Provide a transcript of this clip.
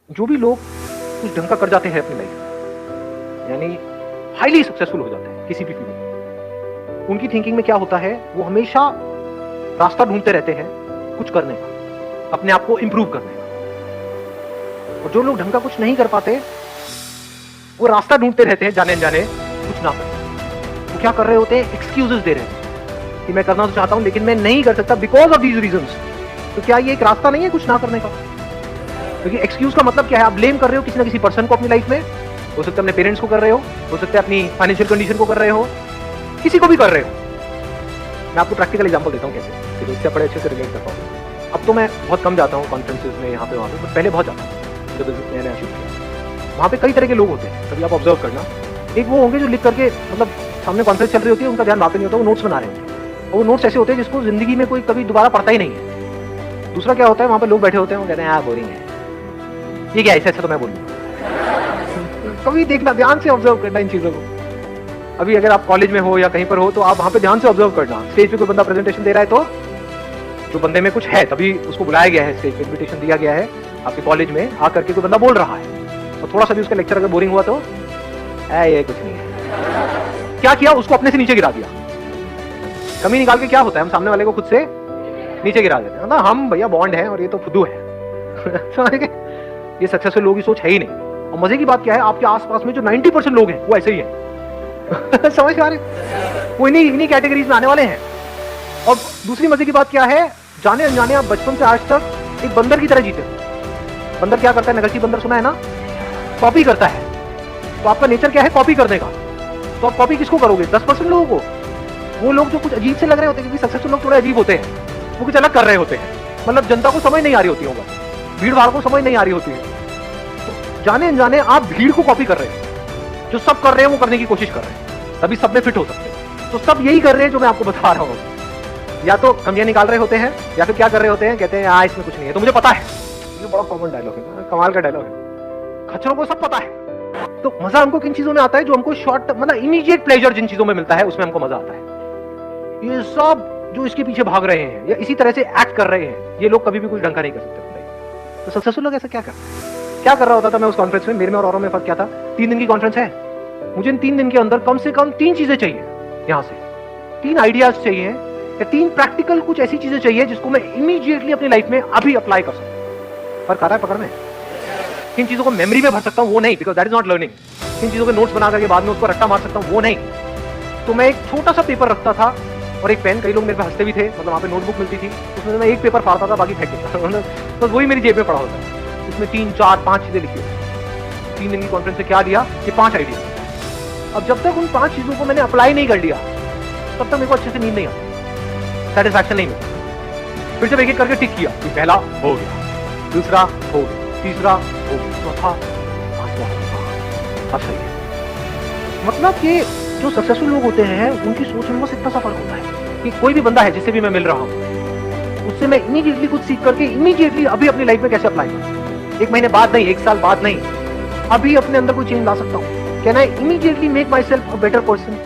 जो भी लोग कुछ ढंग का कर जाते हैं अपनी लाइफ में, यानी हाईली सक्सेसफुल हो जाते हैं किसी भी फील्ड में, उनकी थिंकिंग में क्या होता है, वो हमेशा रास्ता ढूंढते रहते हैं कुछ करने का, अपने आप को इंप्रूव करने का। और जो लोग ढंग का कुछ नहीं कर पाते, वो रास्ता ढूंढते रहते हैं जाने अनजाने कुछ ना कर। वो क्या कर रहे होते हैं, एक्सक्यूजेस दे रहे हैं कि मैं करना तो चाहता हूं लेकिन मैं नहीं कर सकता बिकॉज ऑफ दीज रीजंस। तो क्या ये एक रास्ता नहीं है कुछ ना करने का? क्योंकि एक्सक्यूज का मतलब क्या है, आप ब्लेम कर रहे हो किसी ना किसी पर्सन को अपनी लाइफ में, हो सकता है अपने पेरेंट्स को कर रहे हो सकता है अपनी फाइनेंशियल कंडीशन को कर रहे हो, किसी को भी कर रहे हो। मैं आपको प्रैक्टिकल एग्जांपल देता हूँ कैसे, इससे बड़े अच्छे से रिलेट कर पाऊँ। अब तो मैं बहुत कम जाता हूँ कॉन्फ्रेंसेज में, यहाँ पे वहाँ पे, बट पहले बहुत जाता हूँ जब बिजनेस नया शुरू किया। वहाँ पे कई तरह के लोग होते हैं, कभी आप ऑब्जर्व करना। एक वो होंगे जो लिख करके, मतलब सामने कॉन्फ्रेंस चल रही होती है, उनका ध्यान वहाँ पे नहीं होता, वो नोट्स बना रहे होते हैं, और वो नोट्स ऐसे होते हैं जिसको जिंदगी में कोई कभी दोबारा पढ़ता ही नहीं है। दूसरा क्या होता है, वहाँ पे लोग बैठे होते हैं, वो कहते हैं यार बोरिंग है, ये क्या ऐसे तो मैं बोलूँ। कभी देखना, ध्यान से ऑब्जर्व करना इन चीजों को। अभी अगर आप कॉलेज में हो या कहीं पर हो तो आप वहाँ पे ध्यान से ऑब्जर्व करना। स्टेज पे कोई बंदा प्रेजेंटेशन दे रहा है तो जो बंदे में कुछ है, तभी उसको बुलाया गया है, स्टेज पे इन्विटेशन दिया गया है आपके कॉलेज में, आकर के कोई बंदा बोल रहा है और थोड़ा सा भी उसका लेक्चर अगर बोरिंग हुआ तो ये कुछ नहीं है, क्या किया, उसको अपने से नीचे गिरा दिया। कमी निकाल के क्या होता है, हम सामने वाले को खुद से नीचे गिरा देते हैं ना, हम भैया बॉन्ड है और ये तो फुद्दू है। ये सक्सेसफुल लोगों की सोच है ही नहीं। और मजे की बात क्या है, आपके आसपास में जो 90% लोग हैं वो ऐसे ही हैं। समझ आ रहे, वो इन्हीं कैटेगरीज में आने वाले हैं। और दूसरी मजे की बात क्या है, जाने अनजाने आप बचपन से आज तक एक बंदर की तरह जीते। बंदर क्या करता है, नगरची बंदर सुना है ना, कॉपी करता है। तो आपका नेचर क्या है, कॉपी करने का। तो आप कॉपी किसको करोगे, 10% लोगों को। वो लोग जो कुछ अजीब से लग रहे होते हैं, क्योंकि सक्सेसफुल लोग थोड़े अजीब होते हैं, वो कुछ अलग कर रहे होते हैं, मतलब जनता को समझ नहीं आ रही होती होगा, भीड़ भाड़ को समझ नहीं आ रही होती है। तो जाने अनजाने आप भीड़ को कॉपी कर रहे हैं, जो सब कर रहे हैं वो करने की कोशिश कर रहे हैं, तभी सब में फिट हो सकते हैं। तो सब यही कर रहे हैं जो मैं आपको बता रहा हूँ, या तो कमियां निकाल रहे होते हैं, या फिर क्या कर रहे होते हैं, कहते हैं हाँ इसमें कुछ नहीं है। तो मुझे पता है, ये बड़ा कॉमन डायलॉग है, कमाल का डायलॉग है, खच्चरों को सब पता है। तो मजा हमको किन चीजों में आता है, जो हमको शॉर्ट, मतलब इमीडिएट प्लेजर जिन चीजों में मिलता है उसमें हमको मजा आता है। ये सब जो इसके पीछे भाग रहे हैं या इसी तरह से एक्ट कर रहे हैं, ये लोग कभी भी कुछ ढंग का नहीं कर सकते। तो सक्सेसफुल लोग ऐसा क्या कर रहा होता था। मैं उस कॉन्फ्रेंस में, मेरे में और औरों में फर्क क्या था, 3 दिन की कॉन्फ्रेंस है, मुझे इन 3 दिन के अंदर कम से कम 3 चीजें चाहिए, यहाँ से 3 आइडियाज चाहिए, या 3 प्रैक्टिकल कुछ ऐसी चीजें चाहिए जिसको मैं इमीडिएटली अपनी लाइफ में अभी अप्लाई कर सकूं। फर्क आ रहा है पकड़ में? किन चीजों को मेमोरी में भर सकता हूं वो नहीं, because that is not learning. किन चीजों के नोट्स बना करके बाद में उसको रट्टा मार सकता हूं वो नहीं। तो मैं एक छोटा सा पेपर रखता था और एक पेन, कई लोग मेरे पे हंसते भी थे, मतलब वहाँ पे नोटबुक मिलती थी, उसमें मैं एक पेपर फाड़ता था, बाकी फेंक देता। तो वही मेरी जेब में पड़ा होता है, उसमें 3, 4, 5 चीजें लिखी होती। 3 दिन की कॉन्फ्रेंस से क्या दिया, ये 5 आइडिया। अब जब तक उन 5 चीजों को मैंने अप्लाई नहीं कर लिया, तब तक मेरे को अच्छे से नींद नहीं आती, सेटिस्फैक्शन नहीं मिलती। फिर जब एक एक करके टिक किया कि पहला हो गया, दूसरा हो गया, तीसरा हो गया, चौथा, 5वां, अब सही है। मतलब कि जो सक्सेसफुल लोग होते हैं उनकी सोच में बस इतना सा फर्क होता है कि कोई भी बंदा है जिससे भी मैं मिल रहा हूं, उससे मैं इमीडिएटली कुछ सीख करके इमीडिएटली अभी अपनी लाइफ में कैसे अप्लाई करूं। 1 महीने बाद नहीं, 1 साल बाद नहीं, अभी अपने अंदर कोई चेंज ला सकता हूं। Can I immediately make my self a better person.